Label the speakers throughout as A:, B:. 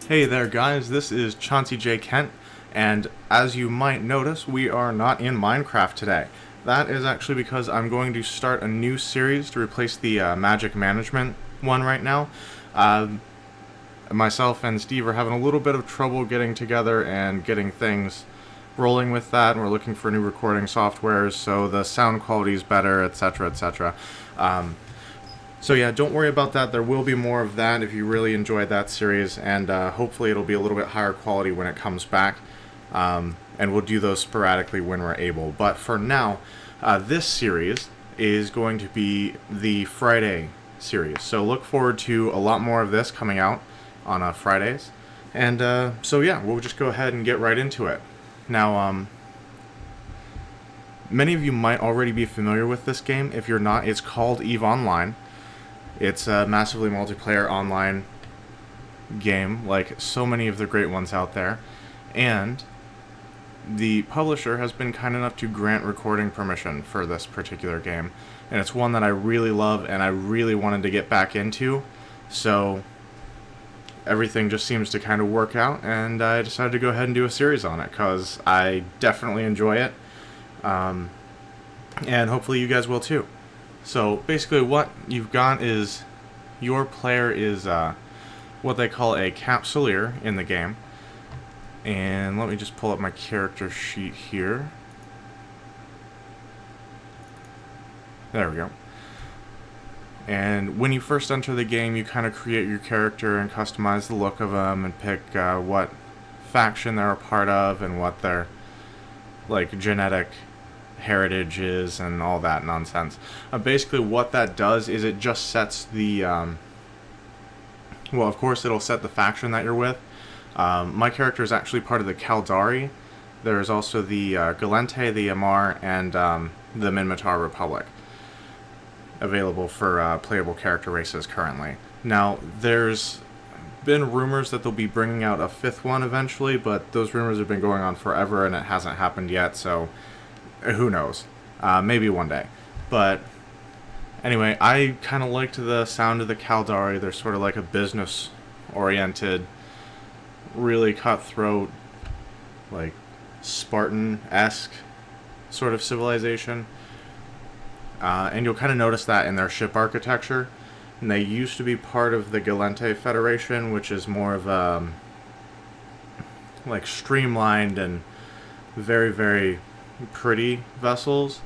A: Hey there guys, this is Chauncey J. Kent, and as you might notice, we are not in Minecraft today. That is actually because I'm going to start a new series to replace the Magic Management one right now. Myself and Steve are having a little bit of trouble getting together and getting things rolling with that, and we're looking for new recording softwares so the sound quality is better, etc., etc. So yeah, don't worry about that. There will be more of that if you really enjoyed that series, and hopefully it'll be a little bit higher quality when it comes back. And we'll do those sporadically when we're able. But for now, this series is going to be the Friday series. So look forward to a lot more of this coming out on Fridays. And so yeah, we'll just go ahead and get right into it. Now, many of you might already be familiar with this game. If you're not, it's called EVE Online. It's a massively multiplayer online game, like so many of the great ones out there. And the publisher has been kind enough to grant recording permission for this particular game. And it's one that I really love and I really wanted to get back into. So everything just seems to kind of work out, and I decided to go ahead and do a series on it because I definitely enjoy it. And hopefully you guys will too. So basically what you've got is your player is what they call a capsuleer in the game. And let me just pull up my character sheet here. There we go. And when you first enter the game, you kind of create your character and customize the look of them and pick what faction they're a part of and what their like genetic heritage is and all that nonsense. Basically what that does is it just sets the well, of course it'll set the faction that you're with. My character is actually part of the Caldari. There's also the Galente, the Amar, and the Minmatar Republic available for playable character races currently. Now there's been rumors that they'll be bringing out a fifth one eventually, but those rumors have been going on forever and it hasn't happened yet, so who knows? Maybe one day. But anyway, I kind of liked the sound of the Caldari. They're sort of like a business-oriented, really cutthroat, like Spartan-esque sort of civilization. And you'll kind of notice that in their ship architecture. And they used to be part of the Galente Federation, which is more of a like streamlined and very, very pretty vessels,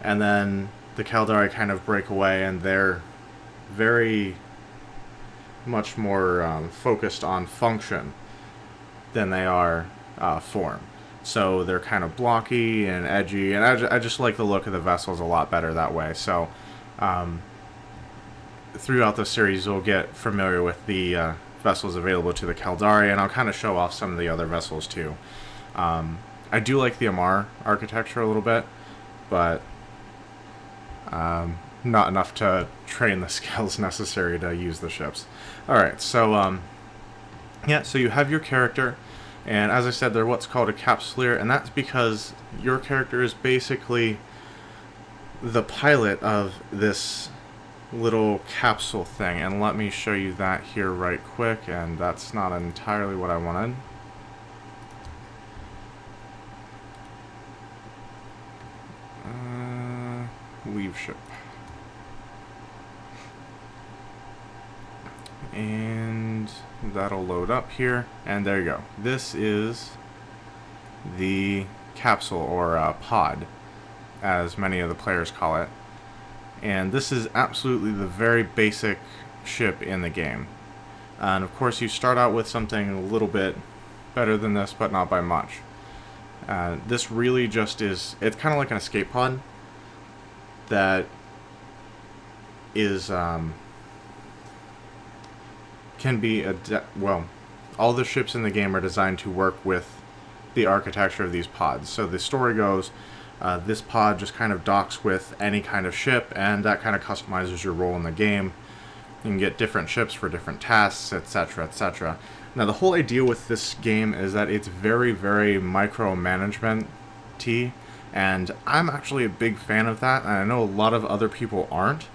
A: and then the Caldari kind of break away and they're very much more focused on function than they are form. So they're kind of blocky and edgy, and I just like the look of the vessels a lot better that way. So throughout the series you'll get familiar with the vessels available to the Caldari, and I'll kind of show off some of the other vessels too. I do like the Amar architecture a little bit, but not enough to train the skills necessary to use the ships. Alright, so yeah, so you have your character, and as I said, they're what's called a capsuleer, and that's because your character is basically the pilot of this little capsule thing. And let me show you that here right quick, and that's not entirely what I wanted. Leave ship. And that'll load up here, and there you go. This is the capsule, or pod, as many of the players call it. And this is absolutely the very basic ship in the game. And of course you start out with something a little bit better than this, but not by much. This really just is, it's kind of like an escape pod that is can be well, all the ships in the game are designed to work with the architecture of these pods. So the story goes, this pod just kind of docks with any kind of ship, and that kind of customizes your role in the game. You can get different ships for different tasks, etc., etc. Now the whole idea with this game is that it's very, very micromanagement-y, and I'm actually a big fan of that, and I know a lot of other people aren't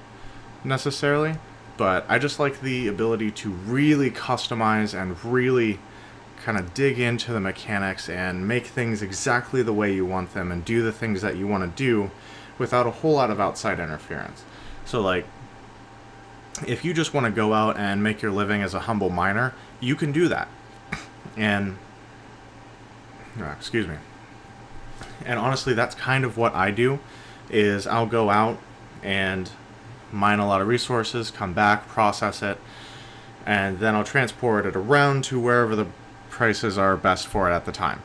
A: necessarily, but I just like the ability to really customize and really kind of dig into the mechanics and make things exactly the way you want them and do the things that you want to do without a whole lot of outside interference. So, like, if you just want to go out and make your living as a humble miner, you can do that. And, excuse me. And honestly, that's kind of what I do, is I'll go out and mine a lot of resources, come back, process it, and then I'll transport it around to wherever the prices are best for it at the time.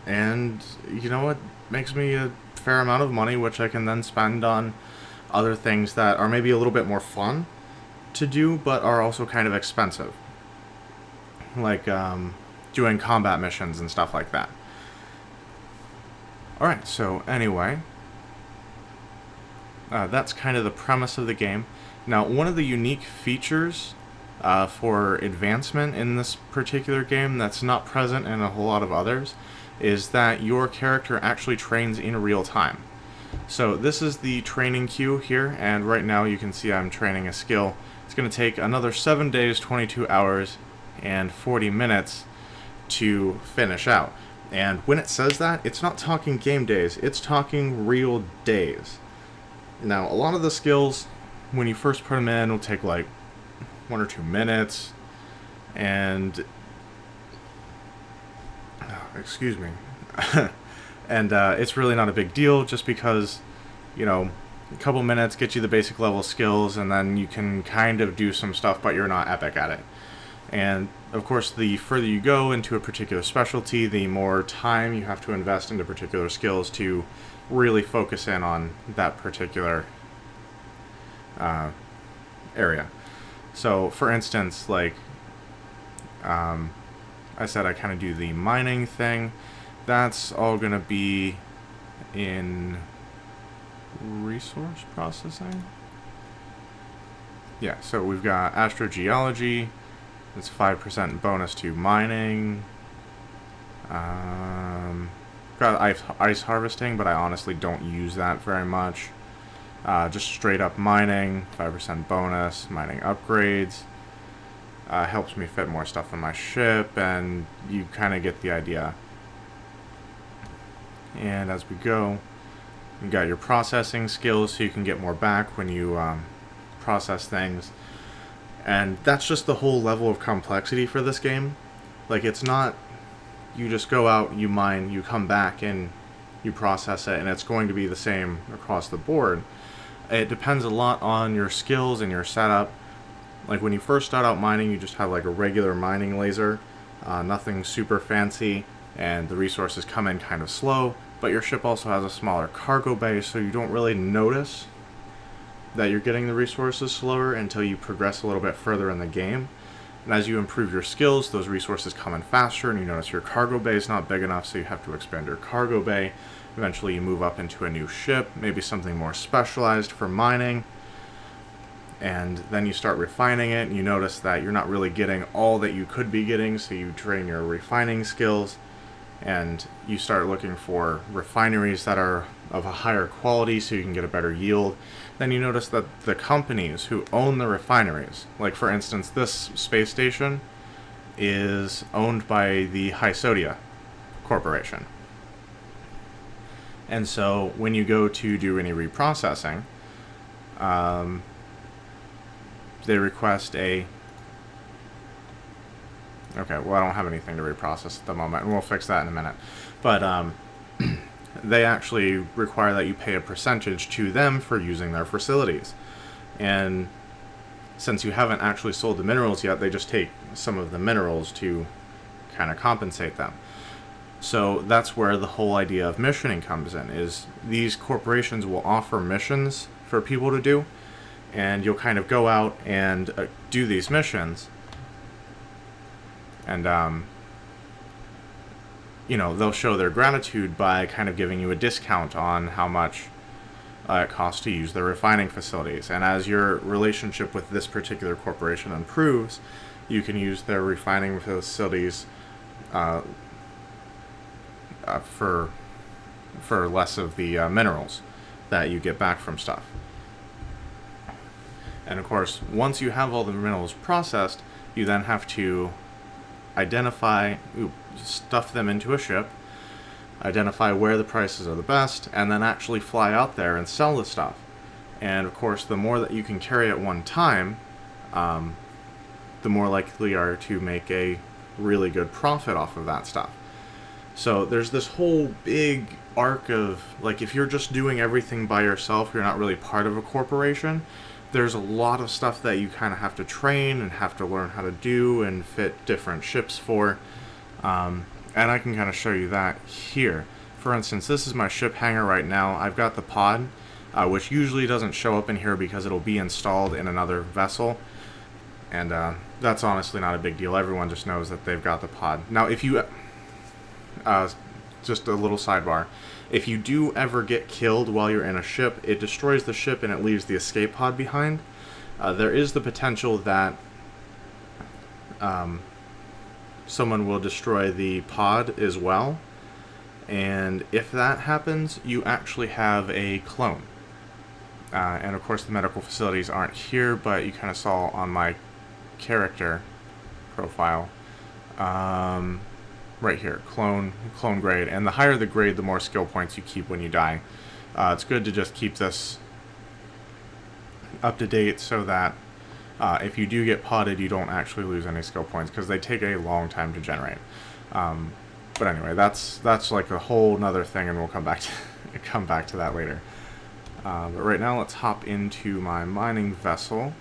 A: And you know what? Makes me a fair amount of money, which I can then spend on other things that are maybe a little bit more fun to do, but are also kind of expensive. Like doing combat missions and stuff like that. Alright, so anyway, that's kind of the premise of the game. Now, one of the unique features for advancement in this particular game that's not present in a whole lot of others is that your character actually trains in real time. So this is the training queue here, and right now you can see I'm training a skill. It's going to take another 7 days, 22 hours, and 40 minutes to finish out. And when it says that, it's not talking game days, it's talking real days. Now, a lot of the skills, when you first put them in, will take like 1 or 2 minutes, and excuse me. And it's really not a big deal, just because, you know, a couple minutes get you the basic level skills, and then you can kind of do some stuff, but you're not epic at it. And of course, the further you go into a particular specialty, the more time you have to invest into particular skills to really focus in on that particular area. So, for instance, like I said, I kind of do the mining thing. That's all going to be in resource processing. Yeah, so we've got astrogeology. It's 5% bonus to mining. Got ice harvesting, but I honestly don't use that very much. Just straight up mining, 5% bonus. Mining upgrades. Helps me fit more stuff on my ship, and you kind of get the idea. And as we go, you got your processing skills, so you can get more back when you process things. And that's just the whole level of complexity for this game. Like, it's not, you just go out, you mine, you come back, and you process it, and it's going to be the same across the board. It depends a lot on your skills and your setup. Like, when you first start out mining, you just have like a regular mining laser, nothing super fancy, and the resources come in kind of slow, but your ship also has a smaller cargo bay, so you don't really notice that you're getting the resources slower until you progress a little bit further in the game. And as you improve your skills, those resources come in faster, and you notice your cargo bay is not big enough, so you have to expand your cargo bay. Eventually you move up into a new ship, maybe something more specialized for mining, and then you start refining it, and you notice that you're not really getting all that you could be getting, so you train your refining skills, and you start looking for refineries that are of a higher quality so you can get a better yield. Then you notice that the companies who own the refineries, like for instance this space station, is owned by the Hysodia Corporation. And so when you go to do any reprocessing, they request a... Okay, well, I don't have anything to reprocess at the moment, and we'll fix that in a minute. But they actually require that you pay a percentage to them for using their facilities. And since you haven't actually sold the minerals yet, they just take some of the minerals to kind of compensate them. So that's where the whole idea of missioning comes in, is these corporations will offer missions for people to do, and you'll kind of go out and do these missions, and you know, they'll show their gratitude by kind of giving you a discount on how much it costs to use their refining facilities. And as your relationship with this particular corporation improves, you can use their refining facilities for less of the minerals that you get back from stuff. And of course, once you have all the minerals processed, you then have to stuff them into a ship, identify where the prices are the best, and then actually fly out there and sell the stuff. And of course, the more that you can carry at one time, the more likely you are to make a really good profit off of that stuff. So there's this whole big arc of, like, if you're just doing everything by yourself, you're not really part of a corporation. There's a lot of stuff that you kind of have to train and have to learn how to do and fit different ships for. And I can kind of show you that here. For instance, this is my ship hangar right now. I've got the pod, which usually doesn't show up in here because it'll be installed in another vessel. And that's honestly not a big deal. Everyone just knows that they've got the pod. Now, if you... just a little sidebar. If you do ever get killed while you're in a ship, it destroys the ship and it leaves the escape pod behind. There is the potential that someone will destroy the pod as well. And if that happens, you actually have a clone. And of course the medical facilities aren't here, but you kind of saw on my character profile. Right here, clone grade, and the higher the grade, the more skill points you keep when you die. It's good to just keep this up to date so that if you do get potted, you don't actually lose any skill points, because they take a long time to generate. But anyway, that's like a whole nother thing, and we'll come back to that later. But right now, let's hop into my mining vessel.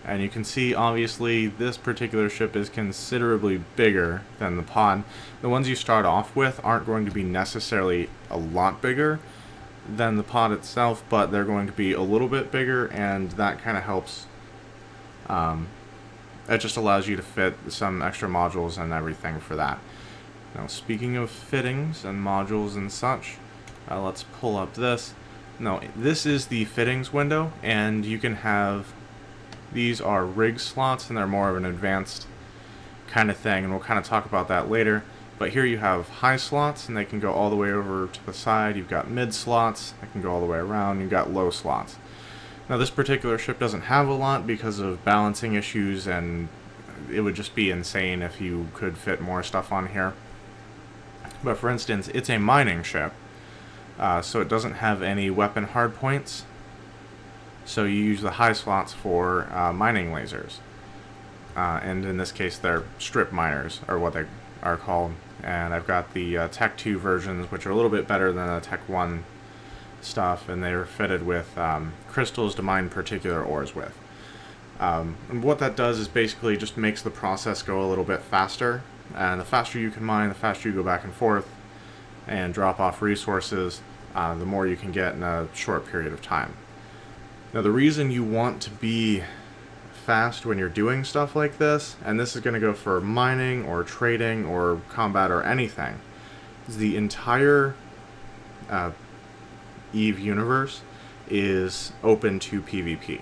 A: And you can see, obviously, this particular ship is considerably bigger than the pod. The ones you start off with aren't going to be necessarily a lot bigger than the pod itself, but they're going to be a little bit bigger, and that kind of helps. It just allows you to fit some extra modules and everything for that. Now, speaking of fittings and modules and such, let's pull up this. No, this is the fittings window, and you can have... These are rig slots, and they're more of an advanced kind of thing, and we'll kind of talk about that later. But here you have high slots, and they can go all the way over to the side. You've got mid slots, that can go all the way around. You've got low slots. Now, this particular ship doesn't have a lot because of balancing issues, and it would just be insane if you could fit more stuff on here. But for instance, it's a mining ship, so it doesn't have any weapon hardpoints. So you use the high slots for mining lasers. And in this case, they're strip miners, or what they are called. And I've got the Tech 2 versions, which are a little bit better than the Tech 1 stuff, and they're fitted with crystals to mine particular ores with. And what that does is basically just makes the process go a little bit faster. And the faster you can mine, the faster you go back and forth and drop off resources, the more you can get in a short period of time. Now, the reason you want to be fast when you're doing stuff like this, and this is going to go for mining or trading or combat or anything, is the entire Eve universe is open to PvP.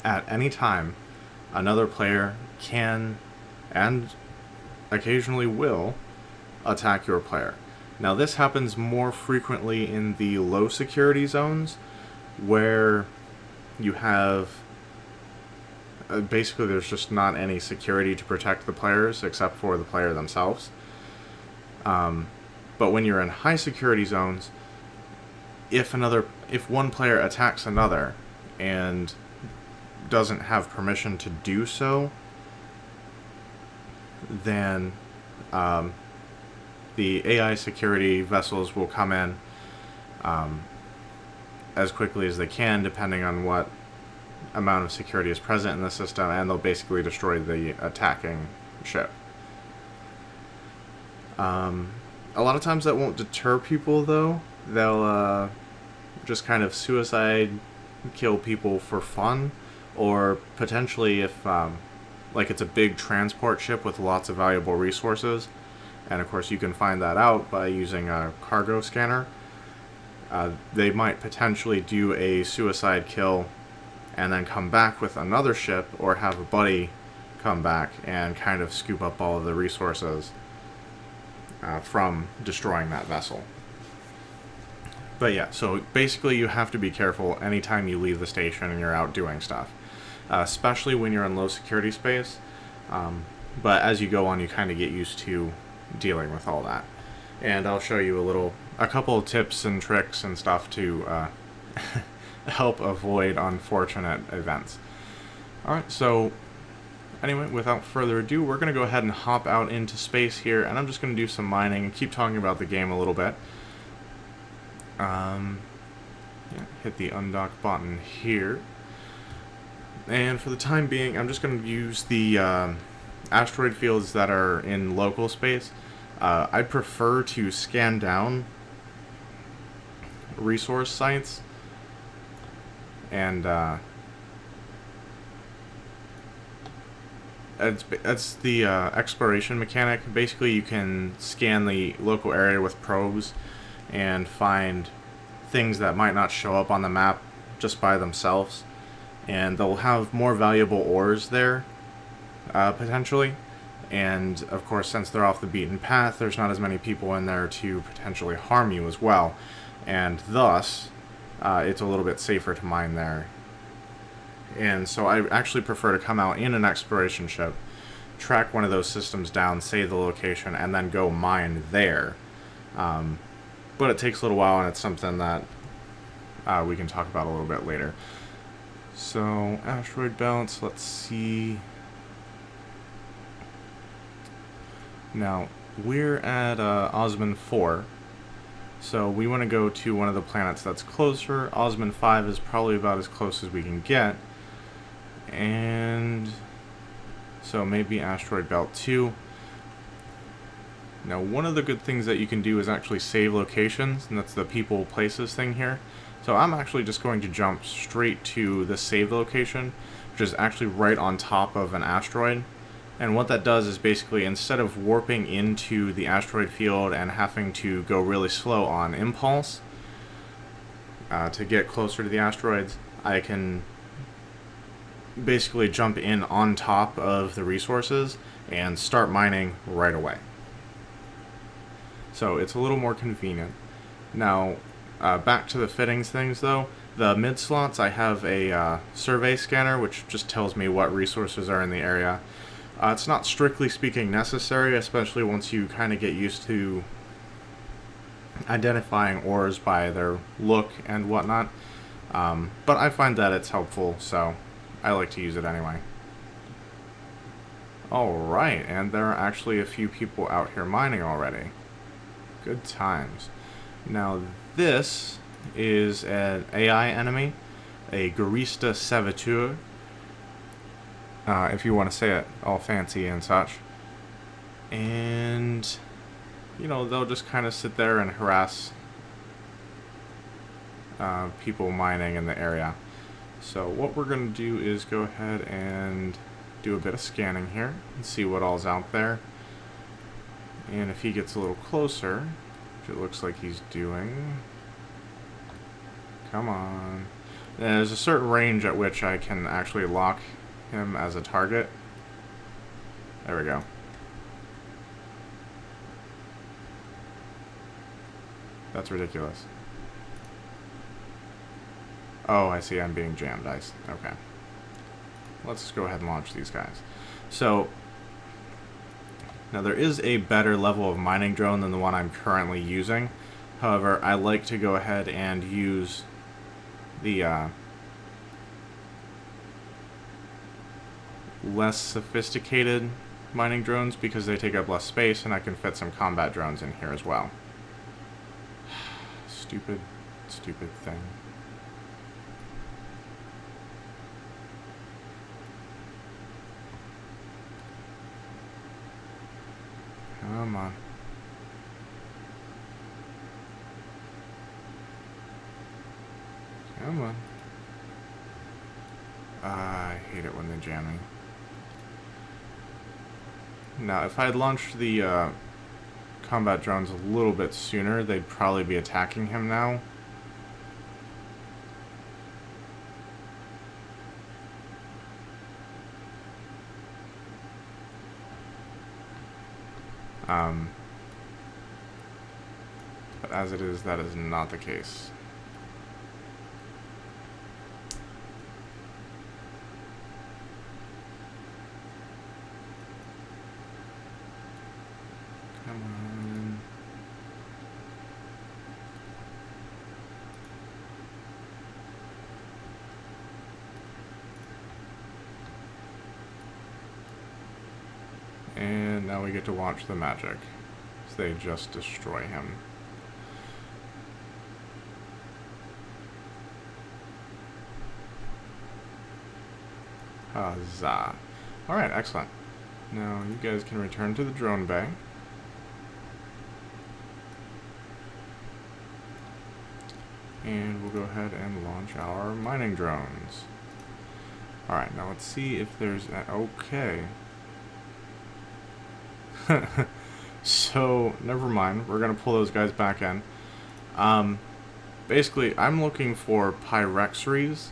A: At any time, another player can, and occasionally will, attack your player. Now, this happens more frequently in the low security zones, where you have basically there's just not any security to protect the players except for the player themselves. But when you're in high security zones, if one player attacks another and doesn't have permission to do so, then the AI security vessels will come in as quickly as they can, depending on what amount of security is present in the system, and they'll basically destroy the attacking ship. A lot of times that won't deter people, though. They'll just kind of suicide kill people for fun, or potentially if like it's a big transport ship with lots of valuable resources, and of course you can find that out by using a cargo scanner. They might potentially do a suicide kill and then come back with another ship, or have a buddy come back and kind of scoop up all of the resources from destroying that vessel. But yeah, so basically you have to be careful anytime you leave the station and you're out doing stuff. Especially when you're in low security space. But as you go on, you kind of get used to dealing with all that. And I'll show you a couple of tips and tricks and stuff to help avoid unfortunate events. Alright, so anyway, without further ado, we're going to go ahead and hop out into space here, and I'm just going to do some mining and keep talking about the game a little bit. Hit the undock button here. And for the time being, I'm just going to use the asteroid fields that are in local space. I prefer to scan down resource sites, and it's the exploration mechanic. Basically, you can scan the local area with probes and find things that might not show up on the map just by themselves, and they'll have more valuable ores there, potentially. And of course, since they're off the beaten path, there's not as many people in there to potentially harm you as well, and thus it's a little bit safer to mine there. And so I actually prefer to come out in an exploration ship, track one of those systems down, save the location, and then go mine there. But it takes a little while, and it's something that we can talk about a little bit later. So, asteroid belts, let's see. Now, we're at Osmond 4, so we want to go to one of the planets that's closer. Osmond 5 is probably about as close as we can get. And so maybe asteroid belt 2. Now, one of the good things that you can do is actually save locations, and that's the people places thing here. So I'm actually just going to jump straight to the save location, which is actually right on top of an asteroid. And what that does is basically, instead of warping into the asteroid field and having to go really slow on impulse to get closer to the asteroids, I can basically jump in on top of the resources and start mining right away. So it's a little more convenient. Now, back to the fittings things though. The mid slots, I have a survey scanner, which just tells me what resources are in the area. It's not strictly speaking necessary, especially once you kind of get used to identifying ores by their look and whatnot. But I find that it's helpful, so I like to use it anyway. Alright, and there are actually a few people out here mining already. Good times. Now, this is an AI enemy, a Garista Saboteur, if you want to say it all fancy and such. And, you know, they'll just kind of sit there and harass people mining in the area. So what we're going to do is go ahead and do a bit of scanning here and see what all's out there. And if he gets a little closer, which it looks like he's doing, come on. There's a certain range at which I can actually lock him as a target. There we go. That's ridiculous. Oh, I see, I'm being jammed. Okay. Let's just go ahead and launch these guys. So, now there is a better level of mining drone than the one I'm currently using. However, I like to go ahead and use the less sophisticated mining drones because they take up less space, and I can fit some combat drones in here as well. Stupid thing. Come on. Come on. I hate it when they jam me. Now, if I had launched the combat drones a little bit sooner, they'd probably be attacking him now. But as it is, that is not the case. And now we get to watch the magic. So they just destroy him. Huzzah. Alright, excellent. Now you guys can return to the drone bay. And we'll go ahead and launch our mining drones. Alright, now let's see if there's... okay. So, never mind. We're going to pull those guys back in. Basically, I'm looking for pyrexeries.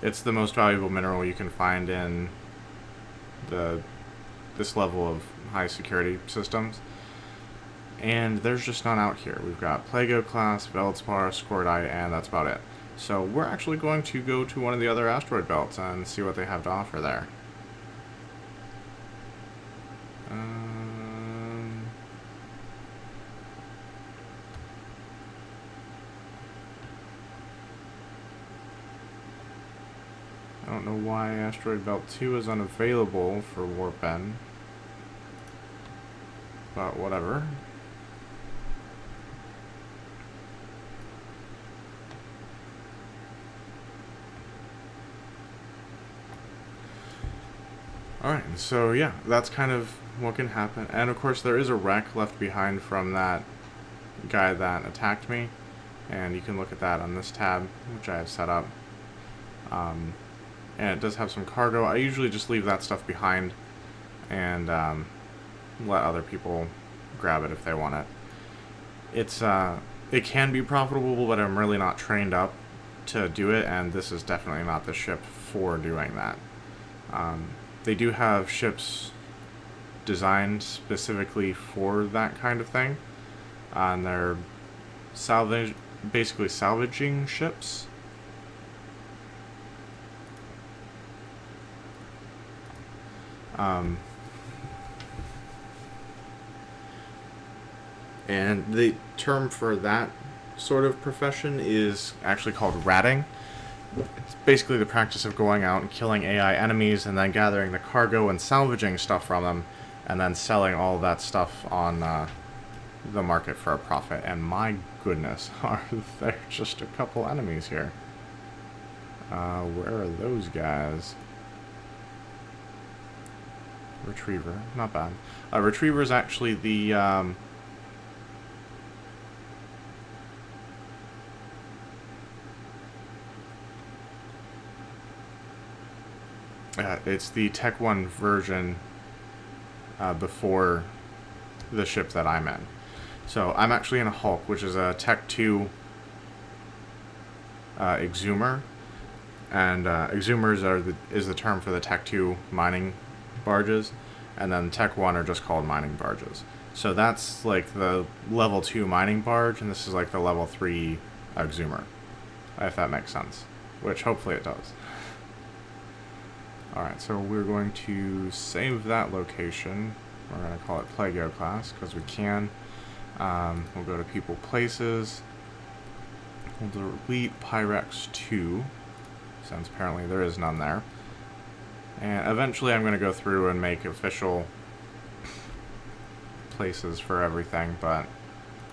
A: It's the most valuable mineral you can find in this level of high security systems. And there's just none out here. We've got Plago class, Veldspar, Scordite, and that's about it. So we're actually going to go to one of the other asteroid belts and see what they have to offer there. I don't know why Asteroid Belt 2 is unavailable for Warp N, but whatever. Alright, so yeah, that's kind of what can happen. And of course there is a wreck left behind from that guy that attacked me, and you can look at that on this tab, which I have set up. And it does have some cargo. I usually just leave that stuff behind and let other people grab it if they want it. It can be profitable, but I'm really not trained up to do it, and this is definitely not the ship for doing that. They do have ships designed specifically for that kind of thing, and they're basically salvaging ships. And the term for that sort of profession is actually called ratting. It's basically the practice of going out and killing AI enemies and then gathering the cargo and salvaging stuff from them and then selling all of that stuff on the market for a profit. And my goodness, are there just a couple enemies here. Where are those guys? Retriever, not bad. Retriever is actually the it's the Tech 1 version before the ship that I'm in. So I'm actually in a Hulk, which is a Tech 2 exhumer, and exhumers is the term for the Tech 2 mining barges, and then Tech 1 are just called mining barges. So that's like the level 2 mining barge, and this is like the level 3 exhumer, if that makes sense, which hopefully it does. Alright, so we're going to save that location. We're going to call it Plago class, because we can. We'll go to people places. We'll delete Pyrex 2, since apparently there is none there. And eventually I'm going to go through and make official places for everything, but...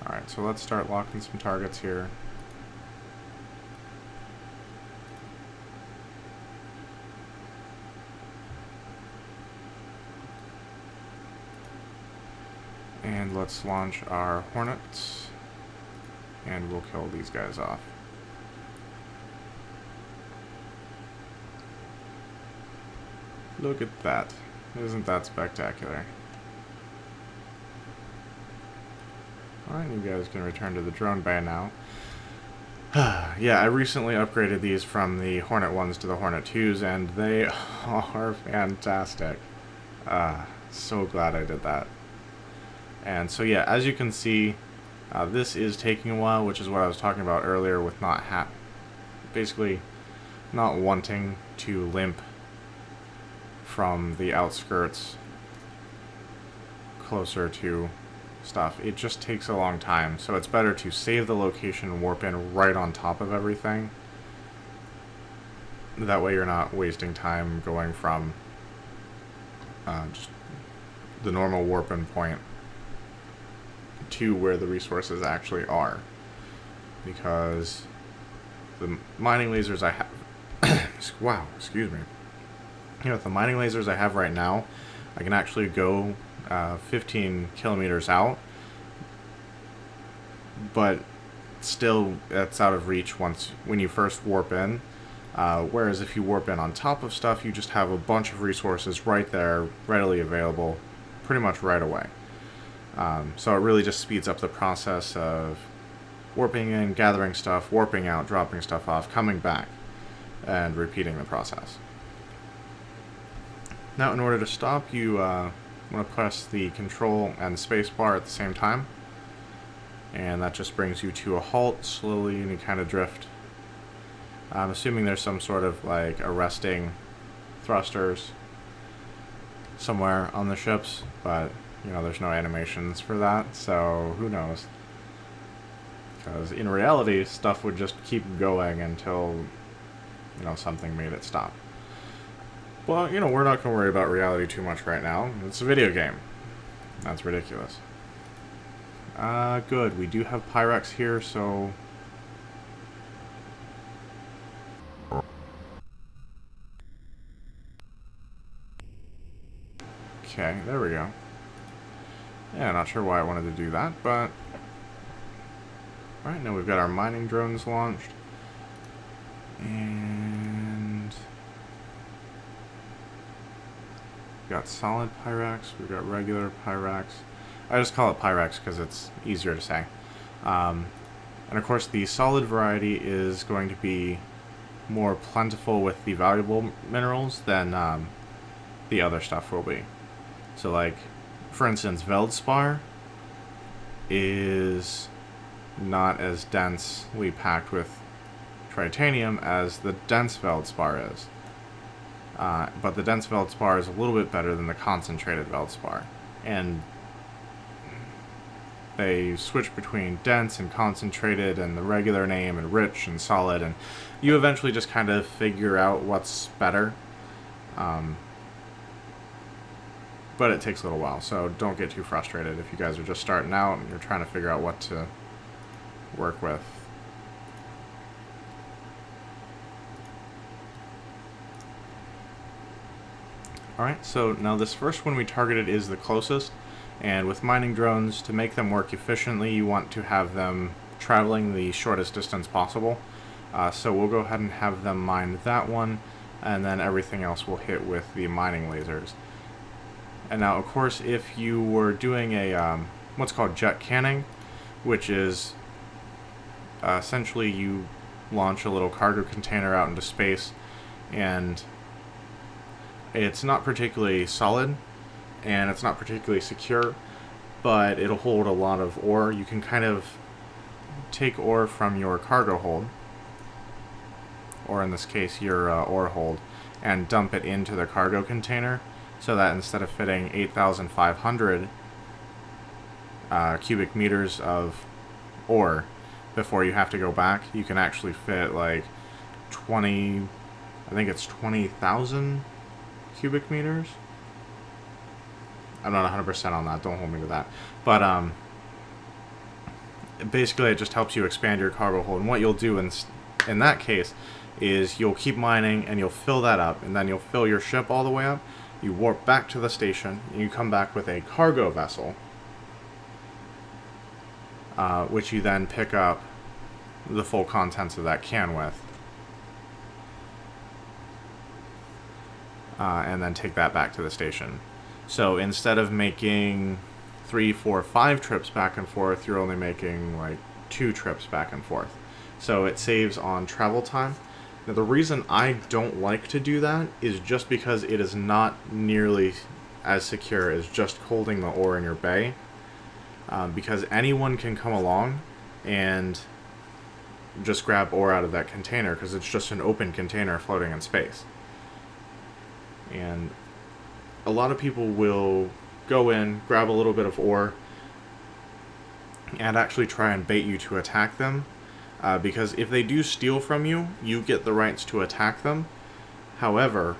A: Alright, so let's start locking some targets here. And let's launch our Hornets, and we'll kill these guys off. Look at that. Isn't that spectacular? Alright, you guys can return to the drone bay now. Yeah, I recently upgraded these from the Hornet 1s to the Hornet 2s, and they are fantastic. So glad I did that. And so yeah, as you can see, this is taking a while, which is what I was talking about earlier with basically not wanting to limp from the outskirts closer to stuff. It just takes a long time, so it's better to save the location and warp in right on top of everything. That way you're not wasting time going from just the normal warp-in point to where the resources actually are. Because the mining lasers I have... wow, excuse me. With the mining lasers I have right now, I can actually go 15 kilometers out, but still it's out of reach when you first warp in. Whereas if you warp in on top of stuff, you just have a bunch of resources right there, readily available, pretty much right away. So it really just speeds up the process of warping in, gathering stuff, warping out, dropping stuff off, coming back, and repeating the process. Now, in order to stop, you want to press the control and the space bar at the same time, and that just brings you to a halt slowly, and you kind of drift. I'm assuming there's some sort of like arresting thrusters somewhere on the ships, but there's no animations for that, so who knows? Because in reality, stuff would just keep going until something made it stop. Well, we're not going to worry about reality too much right now. It's a video game. That's ridiculous. Good. We do have Pyrex here, so... Okay, there we go. Yeah, not sure why I wanted to do that, but... Alright, now we've got our mining drones launched. And... we've got solid Pyrex, we've got regular Pyrex. I just call it Pyrex because it's easier to say. And of course the solid variety is going to be more plentiful with the valuable minerals than the other stuff will be. So like, for instance, Veldspar is not as densely packed with tritanium as the dense Veldspar is. But the dense Veldspar is a little bit better than the concentrated Veldspar. And they switch between dense and concentrated and the regular name and rich and solid, and you eventually just kind of figure out what's better. But it takes a little while, so don't get too frustrated if you guys are just starting out and you're trying to figure out what to work with. Alright, so now this first one we targeted is the closest, and with mining drones, to make them work efficiently, you want to have them traveling the shortest distance possible. So we'll go ahead and have them mine that one, and then everything else will hit with the mining lasers. And now, of course, if you were doing a what's called jet canning, which is essentially you launch a little cargo container out into space, and it's not particularly solid, and it's not particularly secure, but it'll hold a lot of ore. You can kind of take ore from your cargo hold, or in this case your ore hold, and dump it into the cargo container, so that instead of fitting 8,500 cubic meters of ore before you have to go back, you can actually fit like 20, I think it's 20,000 cubic meters. I'm not 100% on that, don't hold me to that. But basically it just helps you expand your cargo hold. And what you'll do in that case is you'll keep mining and you'll fill that up, and then you'll fill your ship all the way up. You warp back to the station, and you come back with a cargo vessel, which you then pick up the full contents of that can with. And then take that back to the station. So instead of making 3, 4, 5 trips back and forth, you're only making like 2 trips back and forth. So it saves on travel time. Now the reason I don't like to do that is just because it is not nearly as secure as just holding the ore in your bay. Because anyone can come along and just grab ore out of that container, because it's just an open container floating in space. And a lot of people will go in, grab a little bit of ore, and actually try and bait you to attack them. Because if they do steal from you, you get the rights to attack them. However,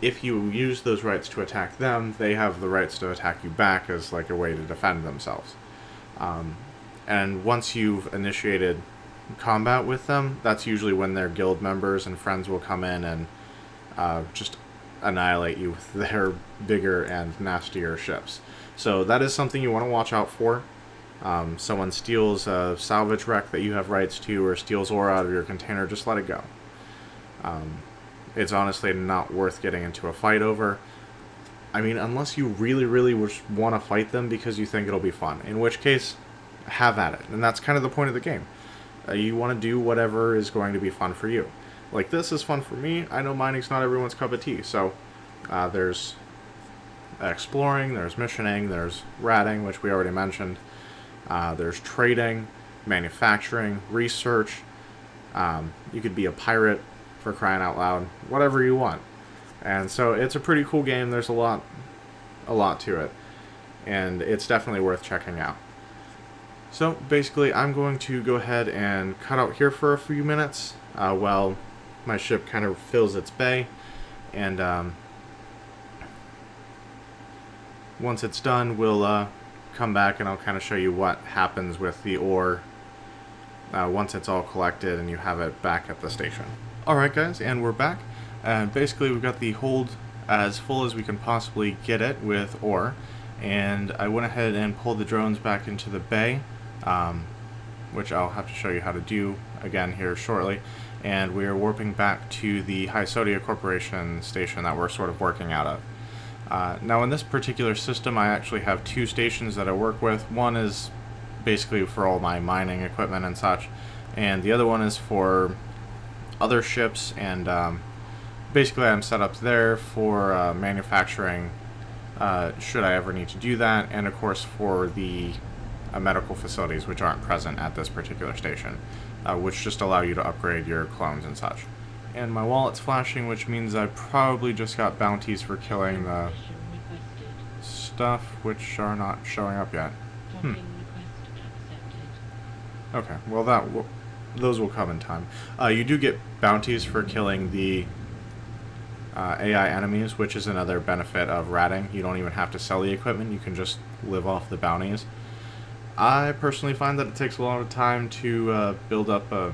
A: if you use those rights to attack them, they have the rights to attack you back as like a way to defend themselves. And once you've initiated combat with them, that's usually when their guild members and friends will come in and just annihilate you with their bigger and nastier ships. So that is something you want to watch out for. Someone steals a salvage wreck that you have rights to, or steals ore out of your container, just let it go. It's honestly not worth getting into a fight over. I mean, unless you really, really want to fight them because you think it'll be fun. In which case, have at it. And that's kind of the point of the game. You want to do whatever is going to be fun for you. Like, this is fun for me. I know mining's not everyone's cup of tea. So, there's exploring, there's missioning, there's ratting, which we already mentioned. There's trading, manufacturing, research. You could be a pirate, for crying out loud. Whatever you want. And so it's a pretty cool game. There's a lot to it. And it's definitely worth checking out. So basically, I'm going to go ahead and cut out here for a few minutes while my ship kind of fills its bay. And once it's done, we'll come back and I'll kind of show you what happens with the ore once it's all collected and you have it back at the station. Alright guys, and we're back. And basically we've got the hold as full as we can possibly get it with ore. And I went ahead and pulled the drones back into the bay, which I'll have to show you how to do again here shortly. And we are warping back to the Hysodia Corporation station that we're sort of working out of. Now in this particular system I actually have two stations that I work with. One is basically for all my mining equipment and such, and the other one is for other ships, and basically I'm set up there for manufacturing should I ever need to do that, and of course for the medical facilities which aren't present at this particular station, which just allow you to upgrade your clones and such. And my wallet's flashing, which means I probably just got bounties for killing the stuff which are not showing up yet. Okay, well those will come in time. You do get bounties for killing the AI enemies, which is another benefit of ratting. You don't even have to sell the equipment, you can just live off the bounties. I personally find that it takes a lot of time to build up a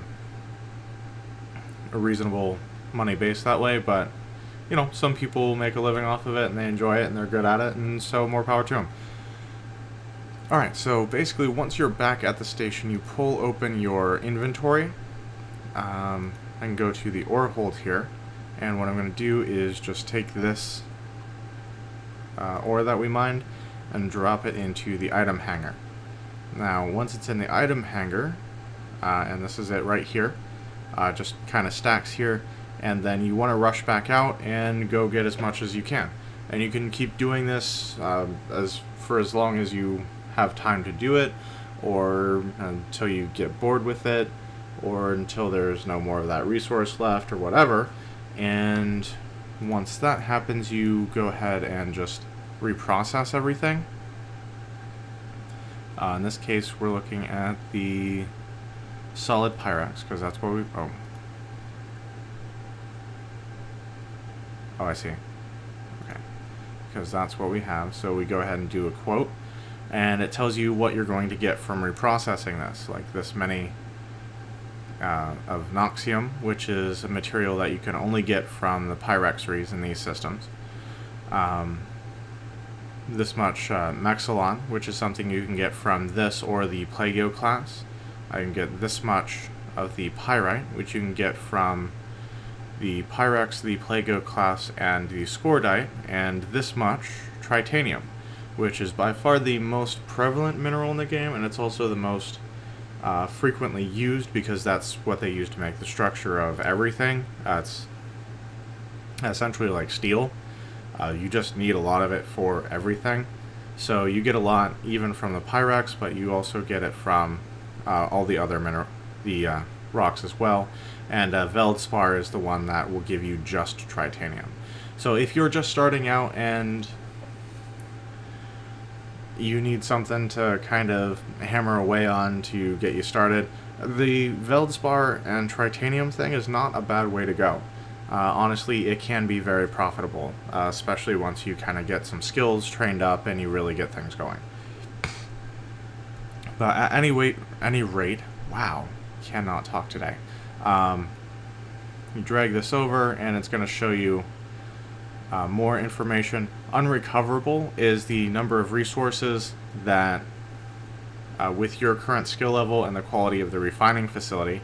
A: reasonable money base that way, but you know, some people make a living off of it and they enjoy it and they're good at it, and so more power to them. Alright, so basically once you're back at the station, you pull open your inventory and go to the ore hold here, and what I'm going to do is just take this ore that we mined and drop it into the item hanger. Now once it's in the item hanger, and this is it right here, just kind of stacks here, and then you want to rush back out and go get as much as you can. And you can keep doing this for as long as you have time to do it, or until you get bored with it, or until there's no more of that resource left, or whatever. And once that happens, you go ahead and just reprocess everything. In this case, we're looking at the solid Pyrex, because that's what we... Oh, I see. Okay. Because that's what we have. So we go ahead and do a quote, and it tells you what you're going to get from reprocessing this, like this many of Noxium, which is a material that you can only get from the Pyrexeries in these systems. This much Mexilon, which is something you can get from this or the Plagio class. I can get this much of the Pyrite, which you can get from the Pyrex, the Plagio class, and the Scordite, and this much Tritanium, which is by far the most prevalent mineral in the game, and it's also the most frequently used because that's what they use to make the structure of everything. It's essentially like steel. You just need a lot of it for everything. So you get a lot even from the Pyrex, but you also get it from all the other rocks as well. And Veldspar is the one that will give you just Tritanium. So if you're just starting out and you need something to kind of hammer away on to get you started, the Veldspar and Tritanium thing is not a bad way to go. honestly, it can be very profitable, especially once you kind of get some skills trained up and you really get things going. But at any rate, wow, cannot talk today. You drag this over, and it's going to show you more information. Unrecoverable is the number of resources that, with your current skill level and the quality of the refining facility,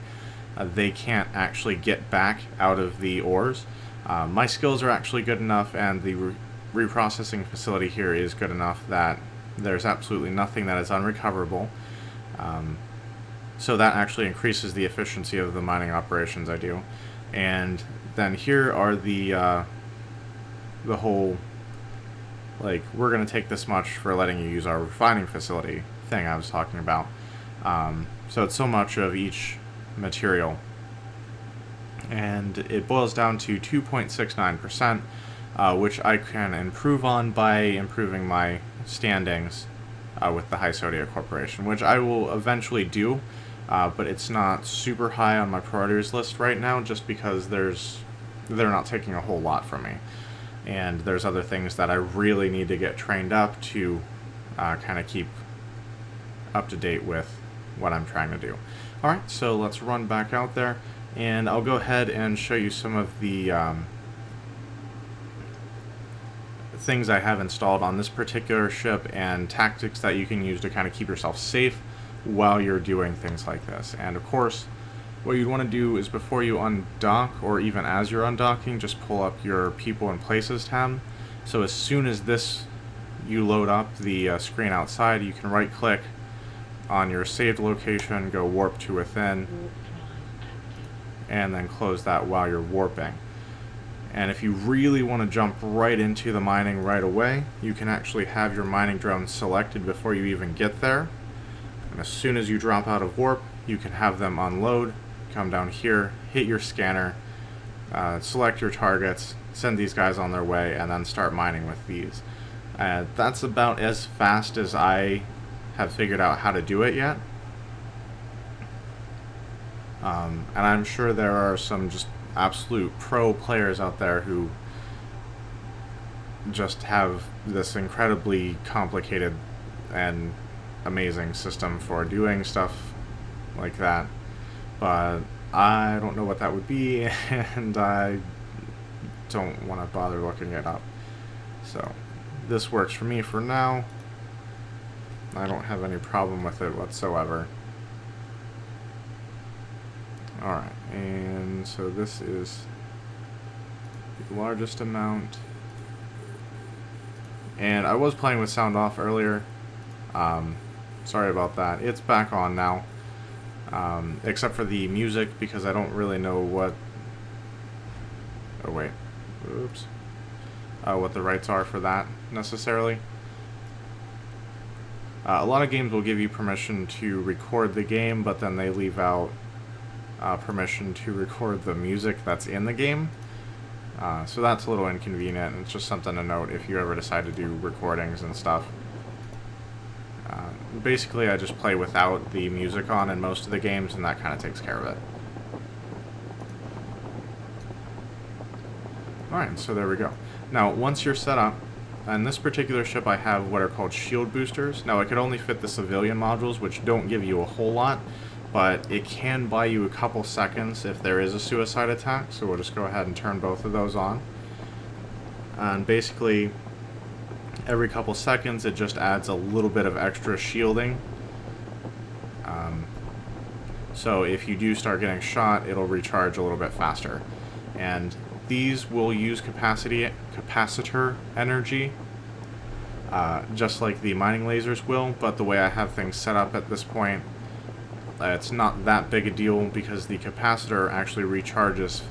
A: they can't actually get back out of the ores. My skills are actually good enough, and the reprocessing facility here is good enough that there's absolutely nothing that is unrecoverable. So that actually increases the efficiency of the mining operations I do. And then here are the whole, like, we're going to take this much for letting you use our refining facility thing I was talking about. So it's so much of each material. And it boils down to 2.69%, which I can improve on by improving my standings with the High Sodia Corporation, which I will eventually do, but it's not super high on my priorities list right now just because they're not taking a whole lot from me. And there's other things that I really need to get trained up to kind of keep up to date with what I'm trying to do. Alright, so let's run back out there, and I'll go ahead and show you some of the things I have installed on this particular ship and tactics that you can use to kind of keep yourself safe while you're doing things like this. And of course, what you'd want to do is before you undock, or even as you're undocking, just pull up your People and Places tab. So as soon as you load up the screen outside, you can right click on your saved location, go warp to within, and then close that while you're warping. And if you really want to jump right into the mining right away, you can actually have your mining drone selected before you even get there. And as soon as you drop out of warp, you can have them unload, come down here, hit your scanner, select your targets, send these guys on their way, and then start mining with these. That's about as fast as I have figured out how to do it yet. And I'm sure there are some just absolute pro players out there who just have this incredibly complicated and amazing system for doing stuff like that, but I don't know what that would be, and I don't want to bother looking it up. So this works for me for now. I don't have any problem with it whatsoever. Alright, and so this is the largest amount. And I was playing with sound off earlier. Sorry about that. It's back on now. Except for the music, because I don't really know what... Oh, wait. Oops. What the rights are for that, necessarily. A lot of games will give you permission to record the game, but then they leave out permission to record the music that's in the game. So that's a little inconvenient, and it's just something to note if you ever decide to do recordings and stuff. Basically, I just play without the music on in most of the games, and that kind of takes care of it. Alright, so there we go. Now, once you're set up, on this particular ship I have what are called shield boosters. Now, it could only fit the civilian modules, which don't give you a whole lot, but it can buy you a couple seconds if there is a suicide attack, so we'll just go ahead and turn both of those on. And basically, every couple seconds it just adds a little bit of extra shielding. So if you do start getting shot, it'll recharge a little bit faster. And these will use capacitor energy, just like the mining lasers will, but the way I have things set up at this point, it's not that big a deal because the capacitor actually recharges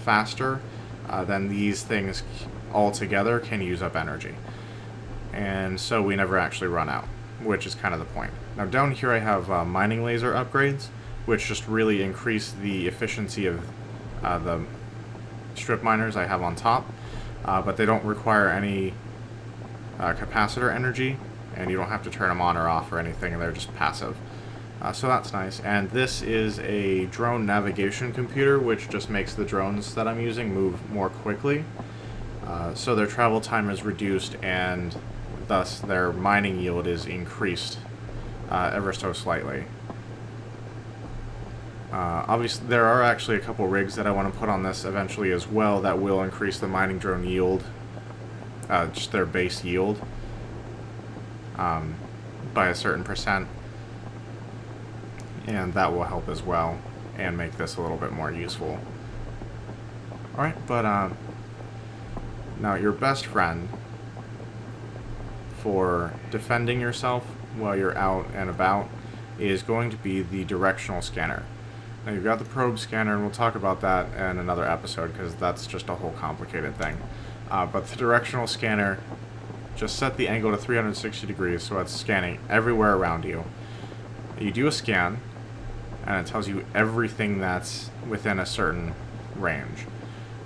A: faster than these things altogether can use up energy. And so we never actually run out, which is kind of the point. Now down here I have mining laser upgrades, which just really increase the efficiency of the strip miners I have on top, but they don't require any capacitor energy, and you don't have to turn them on or off or anything, they're just passive. So that's nice. And this is a drone navigation computer, which just makes the drones that I'm using move more quickly. So their travel time is reduced, and thus their mining yield is increased ever so slightly. Obviously, there are actually a couple rigs that I want to put on this eventually as well that will increase the mining drone yield, just their base yield, by a certain percent. And that will help as well and make this a little bit more useful. Alright, but now your best friend for defending yourself while you're out and about is going to be the directional scanner. Now you've got the probe scanner, and we'll talk about that in another episode because that's just a whole complicated thing. But the directional scanner, just set the angle to 360 degrees so it's scanning everywhere around you. You do a scan, and it tells you everything that's within a certain range.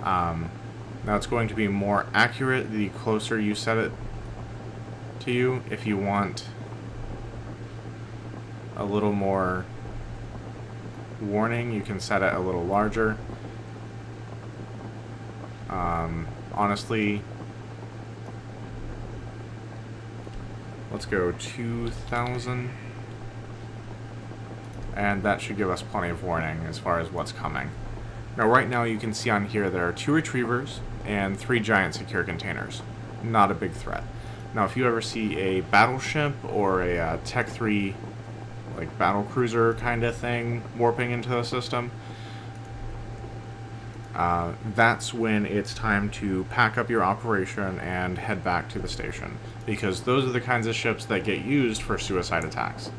A: Now it's going to be more accurate the closer you set it to you. If you want a little more warning, you can set it a little larger. Honestly, let's go 2,000. And that should give us plenty of warning as far as what's coming. Now right now you can see on here there are 2 retrievers and 3 giant secure containers. Not a big threat. Now if you ever see a battleship or a Tech 3 like battle cruiser kind of thing warping into the system, that's when it's time to pack up your operation and head back to the station, because those are the kinds of ships that get used for suicide attacks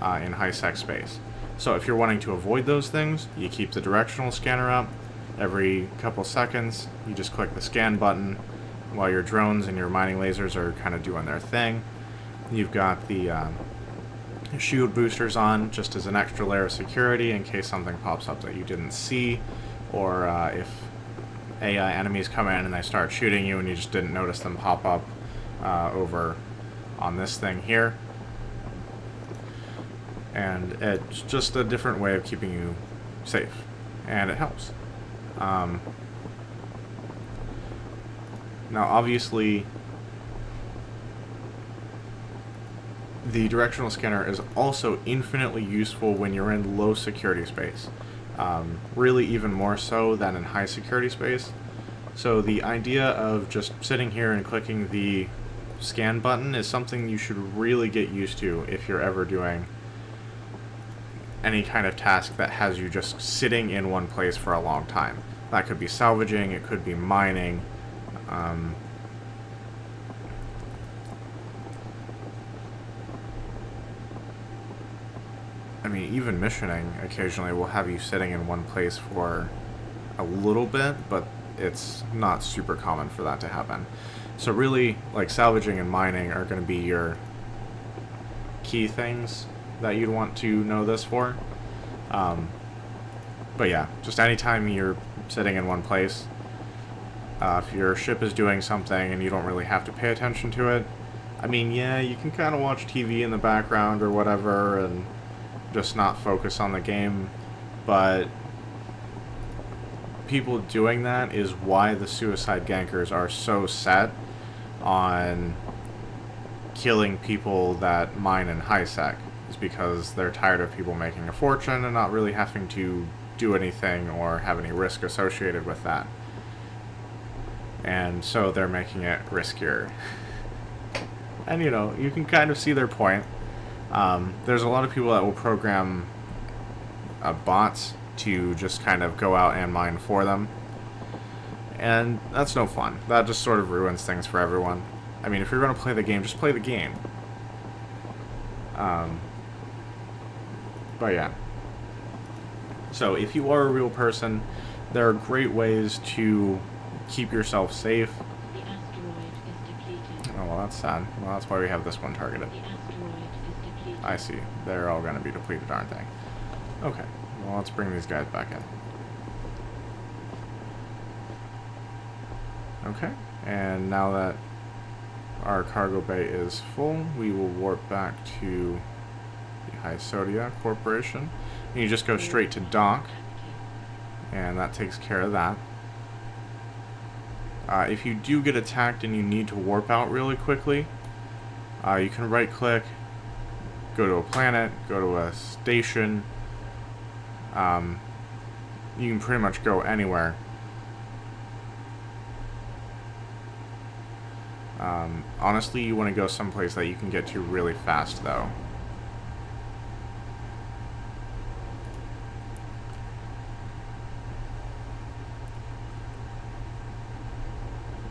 A: in high-sec space. So if you're wanting to avoid those things, you keep the directional scanner up. Every couple seconds, you just click the scan button while your drones and your mining lasers are kind of doing their thing. You've got the shield boosters on just as an extra layer of security in case something pops up that you didn't see, or if AI enemies come in and they start shooting you and you just didn't notice them pop up over on this thing here. And it's just a different way of keeping you safe, and it helps. Now obviously the directional scanner is also infinitely useful when you're in low security space, really even more so than in high security space. So the idea of just sitting here and clicking the scan button is something you should really get used to if you're ever doing any kind of task that has you just sitting in one place for a long time. That could be salvaging, it could be mining. I mean, even missioning occasionally will have you sitting in one place for a little bit, but it's not super common for that to happen. So really, like, salvaging and mining are going to be your key things that you'd want to know this for. But yeah, just anytime you're sitting in one place, if your ship is doing something and you don't really have to pay attention to it, I mean, yeah, you can kind of watch TV in the background or whatever and just not focus on the game, but people doing that is why the suicide gankers are so set on killing people that mine in high sec, is because they're tired of people making a fortune and not really having to do anything or have any risk associated with that. And so they're making it riskier. And you know, you can kind of see their point. There's a lot of people that will program bots to just kind of go out and mine for them. And that's no fun. That just sort of ruins things for everyone. I mean, if you're going to play the game, just play the game. But yeah. So if you are a real person, there are great ways to keep yourself safe.
B: The asteroid is depleted.
A: Oh, well, that's sad. Well, that's why we have this one targeted.
B: The asteroid is depleted.
A: I see. They're all going to be depleted, aren't they? Okay. Well, let's bring these guys back in. Okay. And now that our cargo bay is full, we will warp back to the Hysodia Corporation. And you just go straight to dock, and that takes care of that. If you do get attacked and you need to warp out really quickly, you can right click, go to a planet, go to a station. You can pretty much go anywhere. Honestly, you want to go someplace that you can get to really fast, though.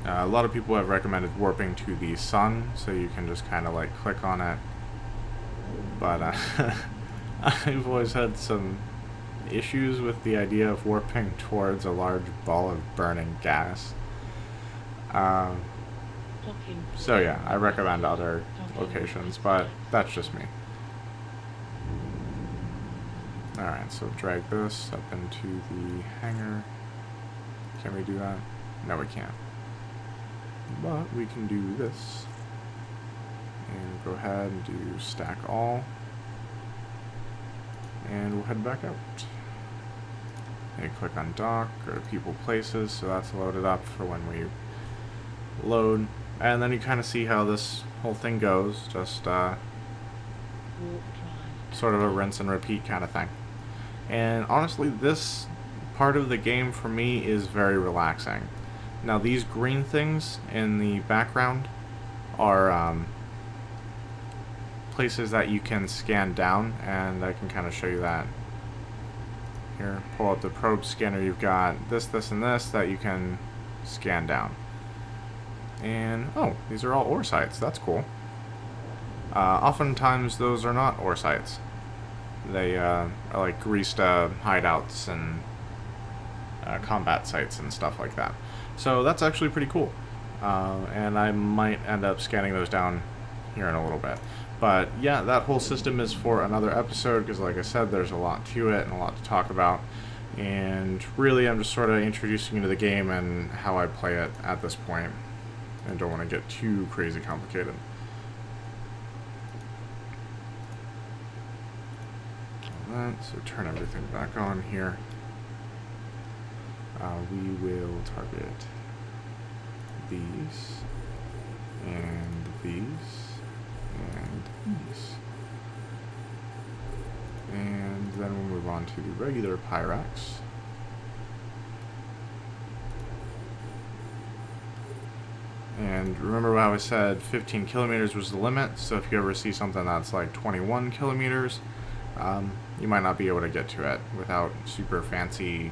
A: A lot of people have recommended warping to the sun, so you can just kind of like click on it. But I've always had some issues with the idea of warping towards a large ball of burning gas. So yeah, I recommend other locations, but that's just me. Alright, so drag this up into the hangar. Can we do that? No, we can't. But we can do this. And go ahead and do stack all. And we'll head back out. And click on dock, go to people places, so that's loaded up for when we load. And then you kind of see how this whole thing goes, just sort of a rinse and repeat kind of thing. And honestly, this part of the game for me is very relaxing. Now these green things in the background are places that you can scan down, and I can kind of show you that. Here, pull up the probe scanner, you've got this, this, and this that you can scan down. And, oh, these are all ore sites, that's cool. Oftentimes those are not ore sites. They are like greased hideouts and combat sites and stuff like that. So that's actually pretty cool. And I might end up scanning those down here in a little bit. But yeah, that whole system is for another episode, because like I said, there's a lot to it and a lot to talk about. And really, I'm just sort of introducing you to the game and how I play it at this point. And don't want to get too crazy complicated. So turn everything back on here. We will target these, and these, and these. And then we'll move on to the regular Pyrax. And remember how I said 15 kilometers was the limit, so if you ever see something that's like 21 kilometers, you might not be able to get to it without super fancy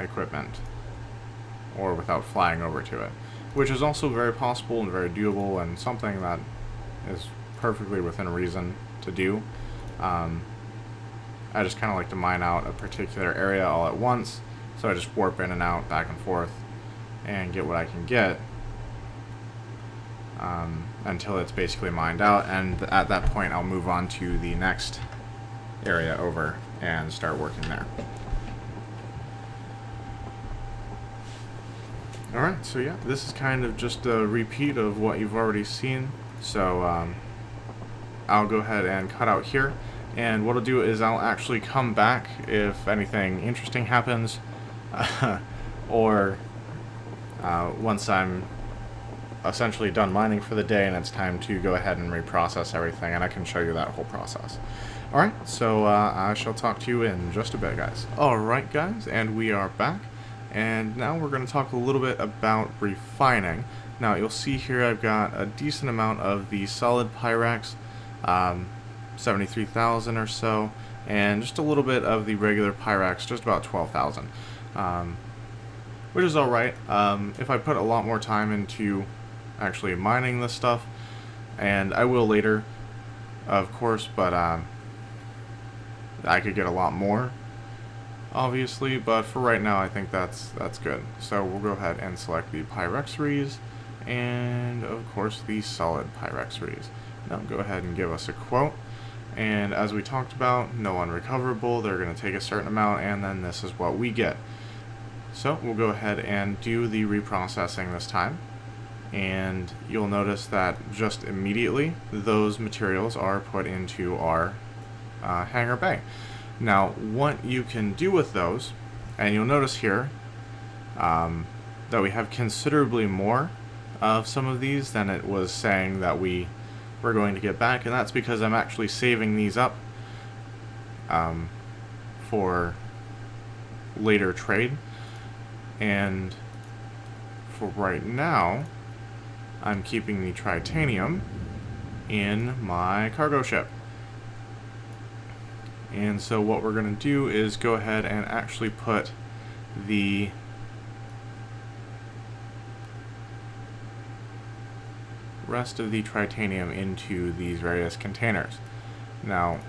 A: equipment, or without flying over to it, which is also very possible and very doable, and something that is perfectly within reason to do. I just kind of like to mine out a particular area all at once, so I just warp in and out, back and forth, and get what I can get until it's basically mined out, and at that point I'll move on to the next area over and start working there. Alright, so yeah, this is kind of just a repeat of what you've already seen, so I'll go ahead and cut out here, and what I'll do is I'll actually come back if anything interesting happens, or once I'm essentially done mining for the day and it's time to go ahead and reprocess everything, and I can show you that whole process. Alright, so I shall talk to you in just a bit, guys. Alright, guys, and we are back, and now we're going to talk a little bit about refining. Now, you'll see here I've got a decent amount of the solid Pyrax, 73,000 or so, and just a little bit of the regular Pyrax, just about 12,000. Which is alright. If I put a lot more time into actually mining this stuff, and I will later, of course, but I could get a lot more, obviously, but for right now I think that's good. So we'll go ahead and select the Pyrexeries, and of course the solid Pyrexeries. Now go ahead and give us a quote, and as we talked about, no unrecoverable, they're going to take a certain amount, and then this is what we get. So we'll go ahead and do the reprocessing this time, And you'll notice that just immediately those materials are put into our hangar bay. Now, what you can do with those, and you'll notice here that we have considerably more of some of these than it was saying that we were going to get back, and that's because I'm actually saving these up for later trade. And for right now, I'm keeping the titanium in my cargo ship. And so what we're going to do is go ahead and actually put the rest of the titanium into these various containers. Now,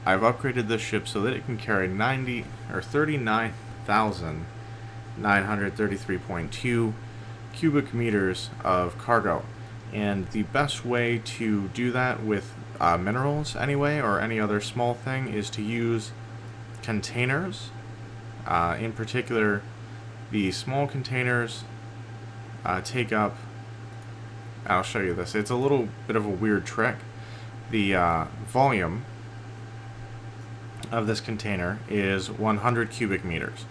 A: I've upgraded this ship so that it can carry 39,933.2 cubic meters of cargo. And the best way to do that with minerals anyway, or any other small thing, is to use containers. In particular, the small containers take up, I'll show you this, it's a little bit of a weird trick. The volume of this container is 100 cubic meters.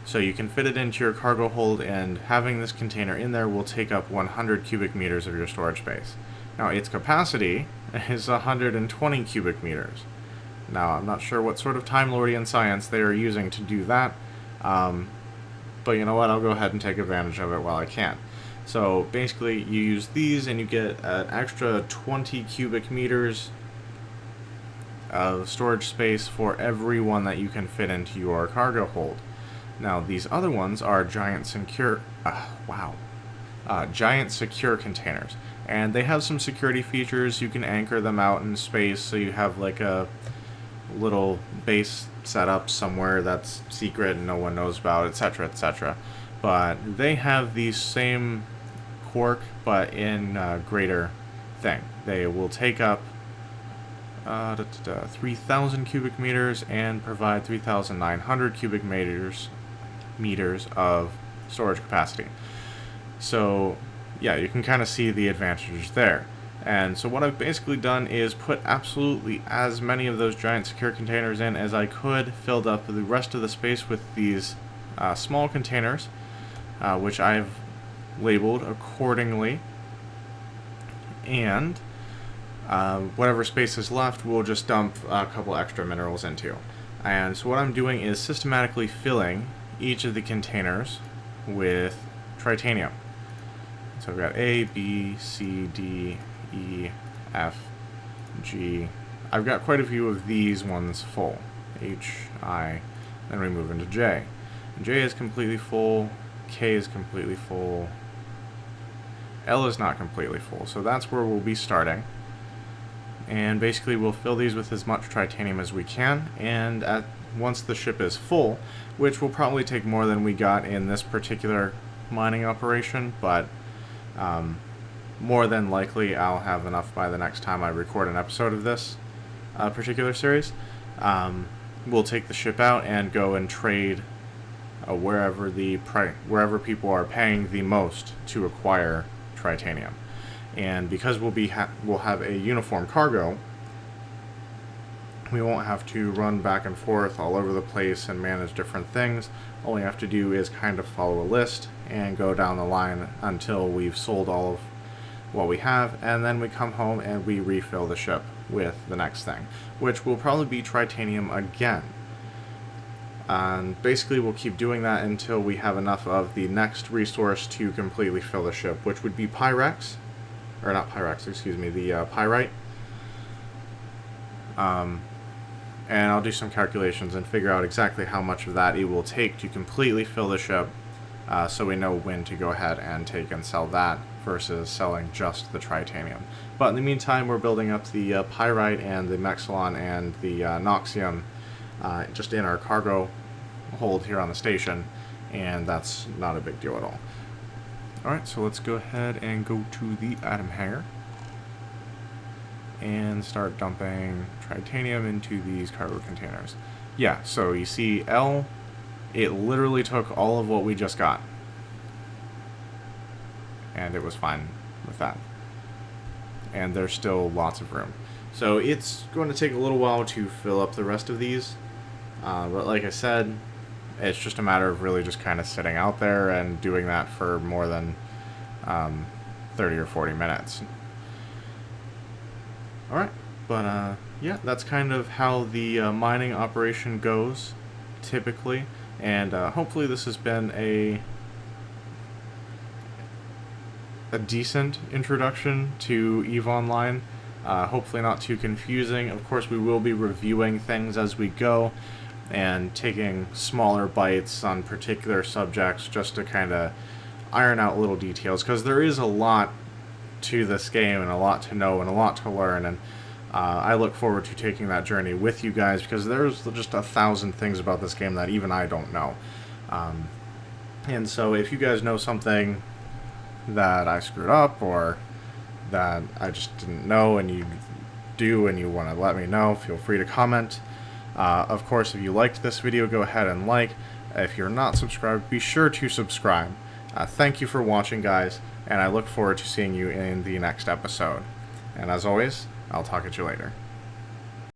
A: So you can fit it into your cargo hold, and having this container in there will take up 100 cubic meters of your storage space. Now, its capacity is 120 cubic meters. Now, I'm not sure what sort of Time Lordian science they are using to do that, but you know what, I'll go ahead and take advantage of it while I can. So basically, you use these and you get an extra 20 cubic meters of storage space for every one that you can fit into your cargo hold. Now, these other ones are giant secure containers, and they have some security features. You can anchor them out in space, so you have like a little base set up somewhere that's secret and no one knows about, etc., etc. But they have the same quirk, but in greater thing. They will take up 3,000 cubic meters and provide 3,900 cubic meters of storage capacity. So yeah, you can kind of see the advantages there. And so what I've basically done is put absolutely as many of those giant secure containers in as I could, filled up the rest of the space with these small containers, which I've labeled accordingly, and whatever space is left we'll just dump a couple extra minerals into. And so what I'm doing is systematically filling each of the containers with titanium. So I've got A, B, C, D, E, F, G. I've got quite a few of these ones full. H, I, then we move into J. J is completely full, K is completely full, L is not completely full, so that's where we'll be starting. And basically we'll fill these with as much titanium as we can, and once the ship is full, which will probably take more than we got in this particular mining operation, but more than likely I'll have enough by the next time I record an episode of this particular series. We'll take the ship out and go and trade wherever people are paying the most to acquire titanium. And because we'll have a uniform cargo, we won't have to run back and forth all over the place and manage different things. All we have to do is kind of follow a list and go down the line until we've sold all of what we have, and then we come home and we refill the ship with the next thing, which will probably be titanium again. And basically we'll keep doing that until we have enough of the next resource to completely fill the ship, which would be Pyrex, or not Pyrex, excuse me, the pyrite. And I'll do some calculations and figure out exactly how much of that it will take to completely fill the ship, so we know when to go ahead and take and sell that versus selling just the titanium. But in the meantime, we're building up the pyrite and the mexilon and the noxium just in our cargo hold here on the station, and that's not a big deal at all. Alright, so let's go ahead and go to the atom hangar and start dumping titanium into these cargo containers. Yeah, so you see L, it literally took all of what we just got. and it was fine with that. And there's still lots of room. So it's going to take a little while to fill up the rest of these. But like I said, it's just a matter of really just kind of sitting out there and doing that for more than 30 or 40 minutes. Alright, but yeah, that's kind of how the mining operation goes, typically. And hopefully this has been a decent introduction to EVE Online. Hopefully not too confusing. Of course, we will be reviewing things as we go and taking smaller bites on particular subjects just to kind of iron out little details, because there is a lot to this game and a lot to know and a lot to learn, and I look forward to taking that journey with you guys, because there's just 1,000 things about this game that even I don't know. And so if you guys know something that I screwed up or that I just didn't know and you do and you want to let me know, feel free to comment. Of course, if you liked this video, go ahead and like. If you're not subscribed, be sure to subscribe. Thank you for watching, guys, and I look forward to seeing you in the next episode. And as always, I'll talk at you later.